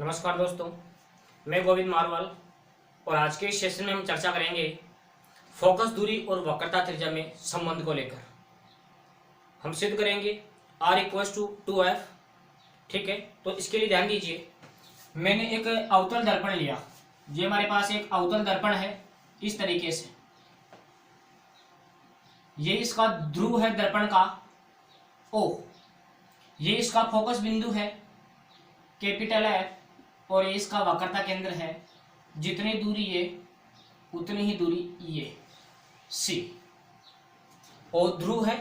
नमस्कार दोस्तों, मैं गोविंद मारवाल और आज के इस सेशन में हम चर्चा करेंगे फोकस दूरी और वक्रता त्रिज्या में संबंध को लेकर। हम सिद्ध करेंगे R इक्वल्स टू 2F। ठीक है, तो इसके लिए ध्यान दीजिए, मैंने एक अवतल दर्पण लिया। ये हमारे पास एक अवतल दर्पण है इस तरीके से। ये इसका ध्रुव है दर्पण का O। ये इसका फोकस बिंदु है कैपिटल F और ये इसका वक्रता केंद्र है। जितनी दूरी ये उतनी ही दूरी ये C। और ध्रुव है,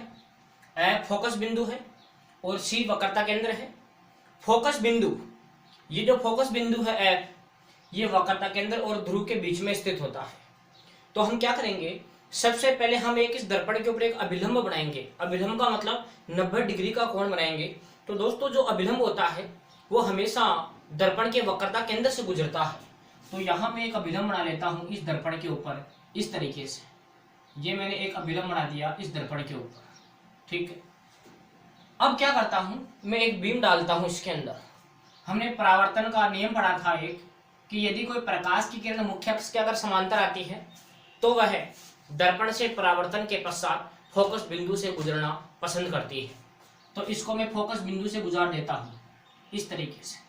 F फोकस बिंदु है और C वक्रता केंद्र है। फोकस बिंदु, ये जो फोकस बिंदु है F, ये वक्रता केंद्र और ध्रुव के बीच में स्थित होता है। तो हम क्या करेंगे, सबसे पहले हम इस दर्पण के ऊपर एक अभिलंब बनाएंगे। अभिलंब का मतलब 90 डिग्री का कोण बनाएंगे। तो दोस्तों, जो अभिलंब होता है वो हमेशा दर्पण के वक्रता केंद्र से गुजरता है। तो यहाँ मैं एक अभिलंब बना लेता हूँ इस दर्पण के ऊपर इस तरीके से। ये मैंने एक अभिलंब बना दिया इस दर्पण के ऊपर। ठीक है, अब क्या करता हूँ, मैं एक बीम डालता हूँ इसके अंदर। हमने परावर्तन का नियम पढ़ा था एक, कि यदि कोई प्रकाश की किरण मुख्य अक्ष के अगर समांतर आती है तो वह दर्पण से परावर्तन के पश्चात फोकस बिंदु से गुजरना पसंद करती है। तो इसको मैं फोकस बिंदु से गुजार देता हूँ इस तरीके से।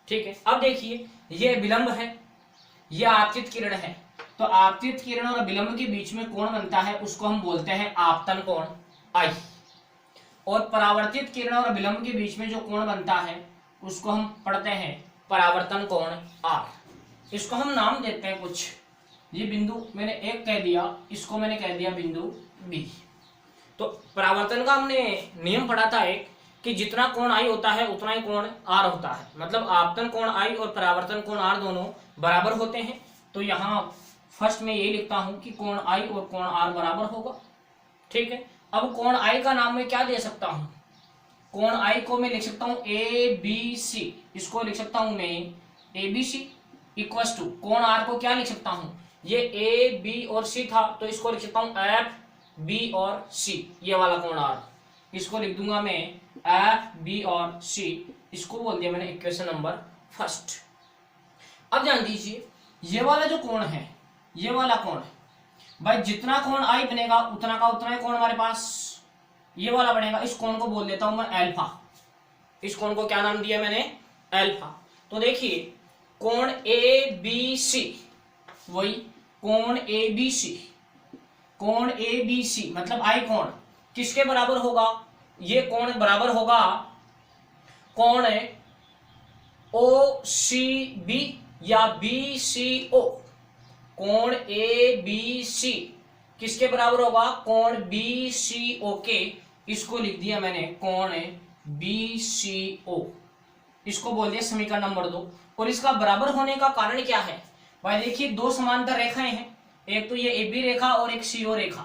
ठीक है, अब देखिए, ये विलंब है, यह आपतित किरण है। तो आपतित किरण और विलंब के बीच में कोण बनता है, उसको हम बोलते हैं आपतन कोण I। और परावर्तित किरण और विलंब के बीच में जो कोण बनता है उसको हम पढ़ते हैं परावर्तन कोण R। इसको हम नाम देते हैं कुछ। ये बिंदु मैंने एक कह दिया, इसको मैंने कह दिया बिंदु B। तो परावर्तन का हमने नियम पढ़ा था एक, कि जितना कोण I होता है उतना ही कोण R होता है। मतलब आपतन कोण I और परावर्तन कोण R दोनों बराबर होते हैं। तो यहाँ फर्स्ट में यही लिखता हूं कि कोण I और कोण R बराबर होगा। ठीक है, अब कोण I का नाम मैं क्या दे सकता हूं, कोण I को मैं लिख सकता हूं ABC। इसको लिख सकता हूं मैं ABC इक्वल्स टू कोण R को क्या लिख सकता हूं, ये A B और C था तो इसको लिख सकता हूं F B और C। ये वाला कोण R, इसको लिख दूंगा मैं F B और C। इसको बोल दिया मैंने इक्वेशन नंबर फर्स्ट। अब ध्यान दीजिए, ये वाला जो कोण है, ये वाला कोण है भाई, जितना कोण I बनेगा उतना का उतना ही कोण हमारे पास ये वाला बनेगा। इस कोण को बोल देता हूं मैं अल्फा। इस कोण को क्या नाम दिया मैंने, अल्फा। तो देखिए, कोण ABC, वही कोण ABC, कोण ABC मतलब I कोण किसके बराबर होगा, ये कोण बराबर होगा कोण OCB या BCO। कोण ABC किसके बराबर होगा, कोण BCO के। इसको लिख दिया मैंने कोण BCO। इसको बोल दिया समीकरण नंबर 2। और इसका बराबर होने का कारण क्या है भाई, देखिए दो समांतर रेखाएं हैं, एक तो ये AB रेखा और एक CO रेखा।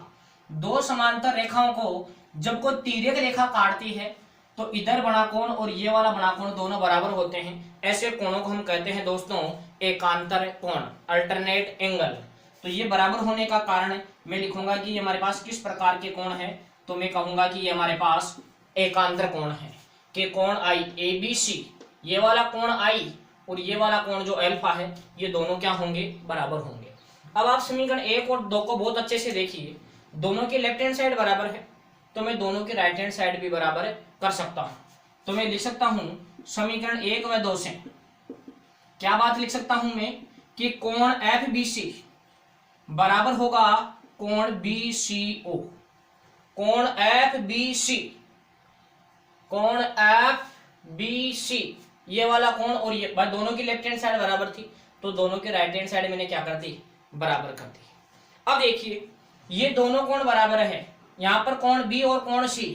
दो समांतर रेखाओं को जब कोई तिर्यक रेखा काटती है तो इधर बना कोण और ये वाला बना कोण दोनों बराबर होते हैं। ऐसे कोणों को हम कहते हैं दोस्तों एकांतर कोण, अल्टरनेट एंगल। तो ये बराबर होने का कारण मैं लिखूंगा कि ये हमारे पास किस प्रकार के कोण है, तो मैं कहूंगा कि ये हमारे पास एकांतर कोण है। कि कोण I ABC, ये वाला कोण I और ये वाला कोण जो अल्फा है, ये दोनों क्या होंगे, बराबर होंगे। अब आप समीकरण 1 और 2 को बहुत अच्छे से देखिए, दोनों की लेफ्ट हैंड साइड बराबर है तो मैं दोनों की राइट हैंड साइड भी बराबर कर सकता हूं। तो मैं लिख सकता हूं समीकरण 1 व 2 से क्या बात लिख सकता हूं मैं, कि कोण FBC बराबर होगा कोण BCO। कोण FBC, कोण FBC ये वाला कोण और ये दोनों की लेफ्ट हैंड साइड बराबर थी तो दोनों की राइट हैंड साइड मैंने क्या कर दी, बराबर कर दी। अब देखिए, ये दोनों कोण बराबर है। यहाँ पर कोण B और कोण C,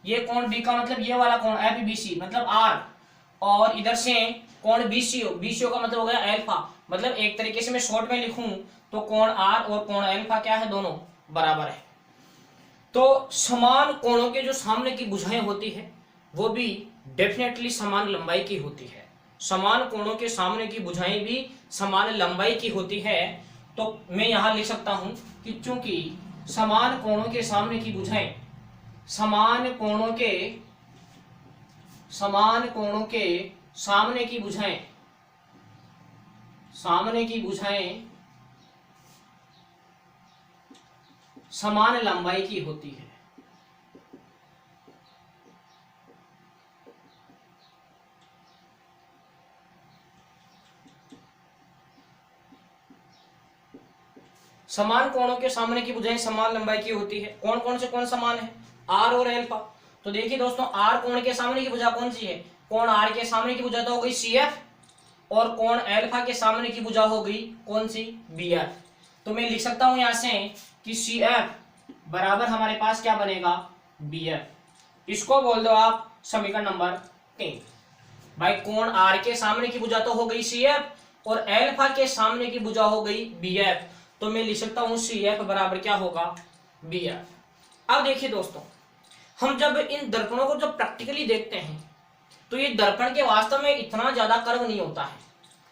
ये कोण B का मतलब ये वाला कोण FBC मतलब R, और इधर से कोण BCO, BCO का मतलब हो गया अल्फा। मतलब एक तरीके से मैं शॉर्ट में लिखूं तो कोण R और कोण अल्फा क्या है, दोनों बराबर है। तो समान कोणों के जो सामने की भुजाएं होती है वो भी डेफिनेटली समान लंबाई की होती है। समान कोणों के सामने की भुजाएं भी समान लंबाई की होती है। तो मैं यहां लिख सकता हूं कि चूंकि समान कोणों के सामने की भुजाएं समान कोणों के सामने की भुजाएं सामने की भुजाएं समान लंबाई की होती है। समान कोणों के सामने की भुजाएं समान लंबाई की होती है। कौन कौन से कोण समान है? आर और एल्फा। तो देखिए दोस्तों, आर कोण के सामने की भुजा कौन सी है? कोण आर के सामने की भुजा तो हो गई सी एफ, और कोण एल्फा के सामने की भुजा हो गई कौन सी? B F. तो मैं लिख सकता हूं यहां से कि सी एफ बराबर हमारे पास क्या बनेगा? B F. इसको बोल दो आप समीकरण नंबर 3। भाई कोण आर के सामने की भुजा तो हो गई सी एफ, और एल्फा के सामने की भुजा हो गई बी एफ। तो मैं लिख सकता हूं सी एफ बराबर क्या होगा? B F. अब देखिए दोस्तों, हम जब इन दर्पणों को जब प्रैक्टिकली देखते हैं तो ये दर्पण के वास्तव में इतना ज्यादा कर्व नहीं होता है।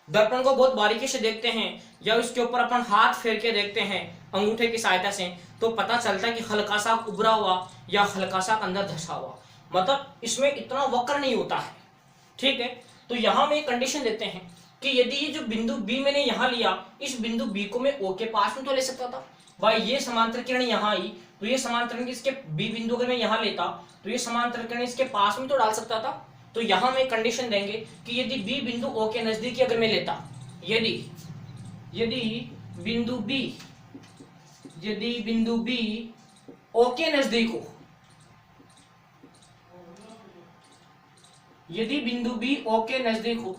दर्पण को बहुत बारीकी से देखते हैं या उसके ऊपर अपन हाथ फेर के देखते हैं अंगूठे की सहायता से, तो पता चलता है कि हल्का सा उभरा हुआ या हल्का सा अंदर धसा हुआ, मतलब इसमें इतना वक्र नहीं होता है। ठीक है, तो यहां में कंडीशन देते हैं कि यदि ये जो बिंदु बी मैंने यहां लिया, इस बिंदु बी को मैं ओ के पास में तो ले सकता था। भाई ये समांतर किरण यहां आई तो ये समांतर किरण इसके बी बिंदु अगर मैं यहां लेता तो ये समांतर किरण इसके पास में तो डाल सकता था। तो यहां में कंडीशन देंगे कि यदि बी बिंदु ओ के नजदीक अगर मैं लेता, यदि बिंदु बी ओ के नजदीक हो, यदि बिंदु बी ओ के नजदीक हो,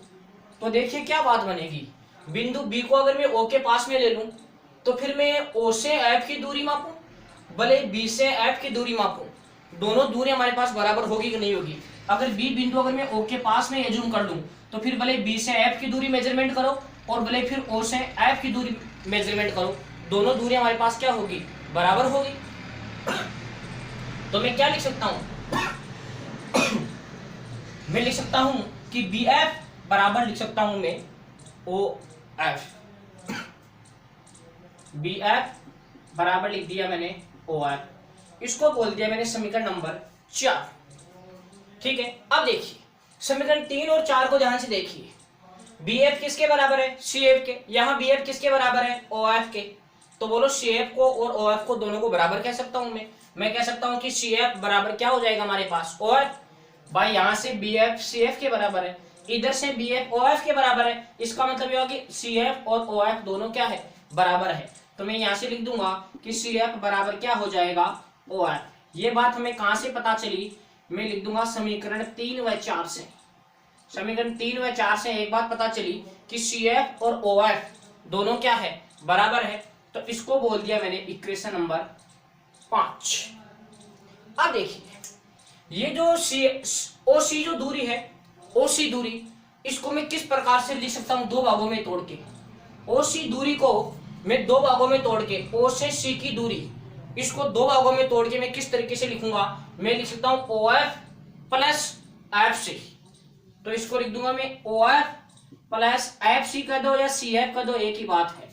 तो देखिए क्या बात बनेगी। बिंदु बी को अगर मैं ओ के पास में ले लूं तो फिर मैं ओ से एफ की दूरी मापूं, भले बी से एफ की दूरी मापूं, दोनों दूरी हमारे पास बराबर होगी कि नहीं होगी? अगर बी बिंदु अगर मैं ओ के पास में एज्यूम कर लूं तो फिर भले बी से एफ की दूरी मेजरमेंट करो और भले फिर ओ से एफ की दूरी मेजरमेंट करो, दोनों दूरी हमारे पास क्या होगी? बराबर होगी। तो मैं क्या लिख सकता हूं? मैं लिख सकता हूं कि बी एफ बराबर लिख सकता हूं मैं ओ एफ। बी एफ बराबर लिख दिया मैंने ओ एफ। इसको बोल दिया मैंने समीकरण नंबर 4। ठीक है, अब देखिए समीकरण 3 और 4 को ध्यान से देखिए। बी एफ किसके बराबर है? सी एफ के। यहां बी एफ किसके बराबर है? ओ एफ के। तो बोलो सी एफ को और ओ एफ को दोनों को बराबर कह सकता हूं मैं कह सकता हूं कि सी एफ बराबर क्या हो जाएगा हमारे पास? O F. भाई यहां से बी एफ सी एफ के बराबर है, इधर से बी एफ ओ एफ के बराबर है, इसका मतलब यह होगा कि सी एफ और ओ एफ दोनों क्या है? बराबर है। तो मैं यहां से लिख दूंगा कि सी एफ बराबर क्या हो जाएगा? O F. ये बात हमें कहां से पता चली? मैं लिख दूंगा समीकरण 3 व 4 से। समीकरण 3 व 4 से एक बात पता चली कि सी एफ और ओ एफ दोनों क्या है? बराबर है। तो इसको बोल दिया मैंने इक्वेशन नंबर 5। अब देखिए ये जो ओ सी जो दूरी है, ओ सी दूरी, इसको मैं किस प्रकार से लिख सकता हूं? दो भागों में तोड़ के। ओ सी दूरी को मैं दो भागों में तोड़ के, ओ से सी की दूरी, इसको दो भागों में तोड़ के मैं किस तरीके से लिखूंगा? मैं लिख सकता हूं O F plus F C. तो इसको लिख दूंगा मैं O F plus F C कर दो या सी एफ कर दो, एक ही बात है।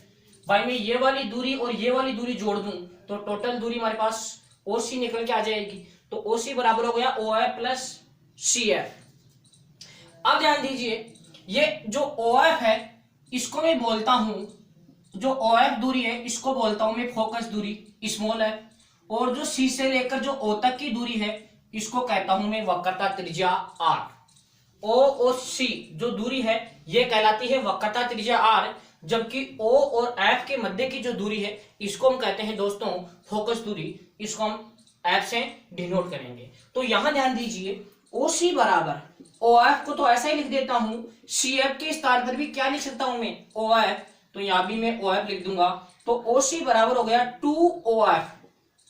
भाई मैं ये वाली दूरी और ये वाली दूरी जोड़ दूं तो टोटल दूरी हमारे पास ओ सी निकल के आ जाएगी। तो ओ सी बराबर हो गया O F plus C F. अब ध्यान दीजिए, ये जो ओ एफ है इसको मैं बोलता हूं, जो ओ एफ दूरी है इसको बोलता हूं मैं फोकस दूरी स्मॉल एफ, और जो सी से लेकर जो ओ तक की दूरी है इसको कहता हूं मैं वक्रता त्रिज्या आर। ओ और सी जो दूरी है ये कहलाती है वक्रता त्रिज्या आर, जबकि ओ और एफ के मध्य की जो दूरी है इसको हम कहते हैं दोस्तों फोकस दूरी। इसको हम एफ से डिनोट करेंगे। तो यहां ध्यान दीजिए, ओ सी बराबर ओ एफ को तो ऐसा ही लिख देता हूं, सी एफ के स्थान पर भी क्या लिख सकता हूं मैं? O F. तो यहां भी मैं ओ एफ लिख दूंगा। तो ओ सी बराबर हो गया 2 ओ एफ।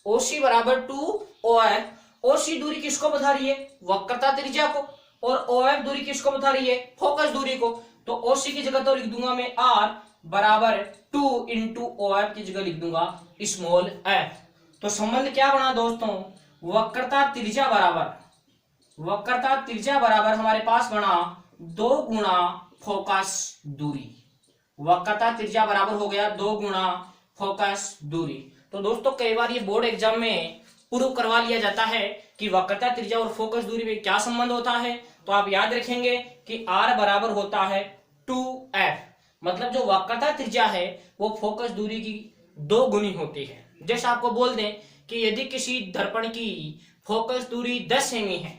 ओ सी बराबर 2 ओ एफ। ओ सी दूरी किसको बता रही है? वक्रता त्रिज्या को। और ओ एफ दूरी किसको बता रही है? फोकस दूरी को। तो ओ सी की जगह तो लिख दूंगा मैं आर बराबर 2 इंटू ओ एफ की जगह लिख दूंगा स्मॉल एफ। तो संबंध क्या बना दोस्तों? वक्रता त्रिज्या बराबर हमारे पास बना 2 गुणा फोकस दूरी। वक्रता त्रिज्या बराबर हो गया 2 गुणा फोकस दूरी। तो दोस्तों कई बार ये बोर्ड एग्जाम में प्रूव करवा लिया जाता है कि वक्रता त्रिज्या और फोकस दूरी में क्या संबंध होता है। तो आप याद रखेंगे कि R बराबर होता है 2F। मतलब जो वक्रता त्रिज्या है वो फोकस दूरी की 2 गुनी होती है। जैसे आपको बोल दें कि यदि किसी दर्पण की फोकस दूरी 10 सेमी है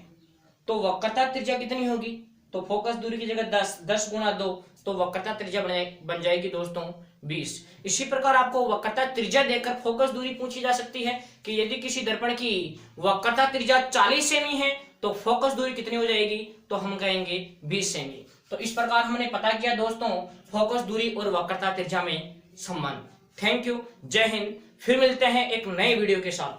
तो वक्रता त्रिज्या कितनी होगी, तो फोकस दूरी की जगह 10 गुणा 2, तो वक्रता त्रिज्या बन जाएगी दोस्तों 20। इसी प्रकार आपको वक्रता त्रिज्या देकर फोकस दूरी पूछी जा सकती है कि यदि किसी दर्पण की वक्रता त्रिज्या 40 सेमी है तो फोकस दूरी कितनी हो जाएगी, तो हम कहेंगे 20 सेमी। तो इस प्रकार हमने पता किया दोस्तों फोकस दूरी और वक्रता त्रिज्या में संबंध। थैंक यू, जय हिंद। फिर मिलते हैं एक नए वीडियो के साथ।